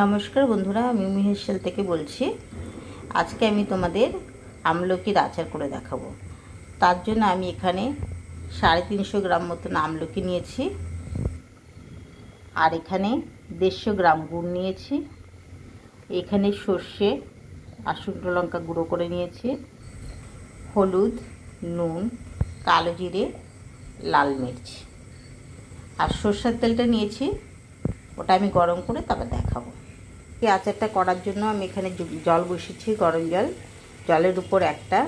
নমস্কার বন্ধুরা, আমি মিহিরশাল থেকে বলছি। আজকে আমি তোমাদের আমলকির আচার করে দেখাবো। তার জন্য আমি এখানে 350 গ্রাম মতন আমলকি নিয়েছি, আর এখানে 150 গ্রাম গুড় নিয়েছি। এখানে সর্ষে আর শুকনো লঙ্কা গুঁড়ো করে নিয়েছি, হলুদ, নুন, কালো জিরে, লাল মির্চ, আর সর্ষের তেলটা নিয়েছি। ওটা আমি গরম করে তারপর দেখাবো। এই আচারটা করার জন্য আমি এখানে জল বসিয়েছি, গরম জল। জলের উপর একটা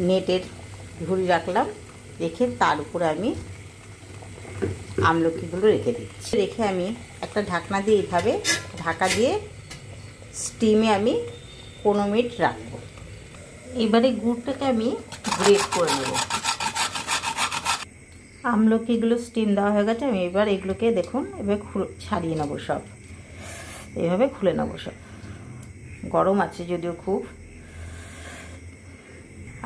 নেটের ঝুড়ি রাখলাম, রেখে তার উপরে আমি আমলকিগুলো রেখে দিচ্ছি। রেখে আমি একটা ঢাকনা দিয়ে এইভাবে ঢাকা দিয়ে স্টিমে আমি 15 মিনিট রাখবো। এবারে গুড়টাকে আমি গ্রেট করে নেব। আমলকিগুলো স্টিম দেওয়া হয়ে গেছে। আমি এবার এগুলোকে দেখুন এবার ছাড়িয়ে নেবো, সব এইভাবে খুলে নেবো। সব গরম আছে যদিও খুব।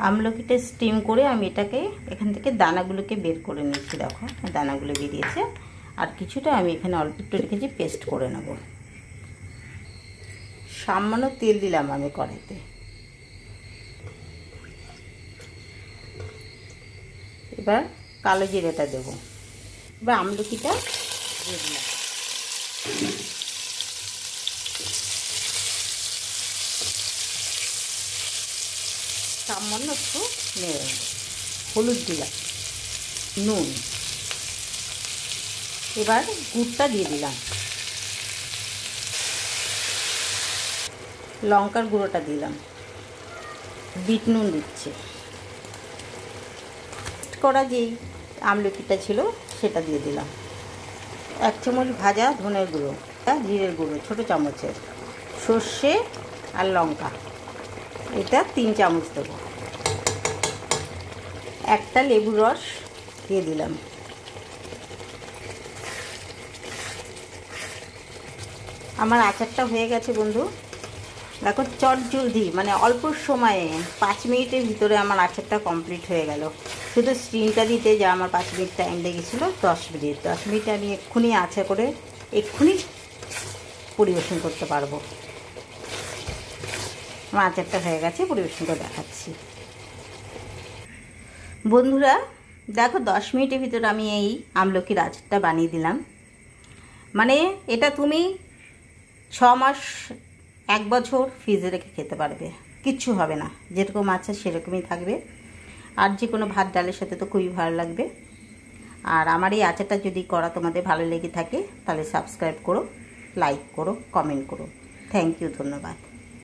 আমলকিটা স্টিম করে আমি এটাকে এখান থেকে দানাগুলোকে বের করে নিচ্ছি। দেখো দানাগুলো বেরিয়েছে, আর কিছুটা আমি এখানে অল্প একটু রেখেছি, পেস্ট করে নেব। সামান্য তেল দিলাম আমি কড়াইতে। এবার কালো জিরেটা দেবো। এবার আমলকিটা দিয়ে দিলাম। সামান্য একটু নেড়ে নেব। হলুদ দিলাম, নুন। এবার গুড়টা দিয়ে দিলাম, লঙ্কার গুঁড়োটা দিলাম, বিট নুন দিচ্ছি, করা যেই আমলকিটা ছিল সেটা দিয়ে দিলাম। 1 চামচ ভাজা ধনের গুঁড়ো, জিরের গুঁড়ো ছোটো চামচের, সর্ষে আর লঙ্কা এটা 3 চামচ দেবো। একটা লেবুর রস দিয়ে দিলাম। আমার আচারটা হয়ে গেছে বন্ধু। দেখো চটজলদি, মানে অল্প সময়ে 5 মিনিটের ভিতরে আমার আচারটা কমপ্লিট হয়ে গেল। শুধু স্টিমটা দিতে যা আমার 5 মিনিট টাইম লেগেছিলো, 10 মিনিটে আমি এক্ষুনি আচার করে এক্ষুনি পরিবেশন করতে পারবো। আমার আচারটা হয়ে গেছে, পরিবেশন করে দেখাচ্ছি। বন্ধুরা দেখো 10 মিনিটের ভিতরে আমি এই আমলকির আচারটা বানিয়ে দিলাম। মানে এটা তুমি 6 মাস 1 বছর ফ্রিজে রেখে খেতে পারবে, কিচ্ছু হবে না। যেরকম আছে সেরকমই থাকবে, আর যে কোনো ভাত ডালের সাথে তো খুবই ভালো লাগবে। আর আমার এই আচারটা যদি করা তোমাদের ভালো লেগে থাকে তাহলে সাবস্ক্রাইব করো, লাইক করো, কমেন্ট করো। থ্যাংক ইউ, ধন্যবাদ।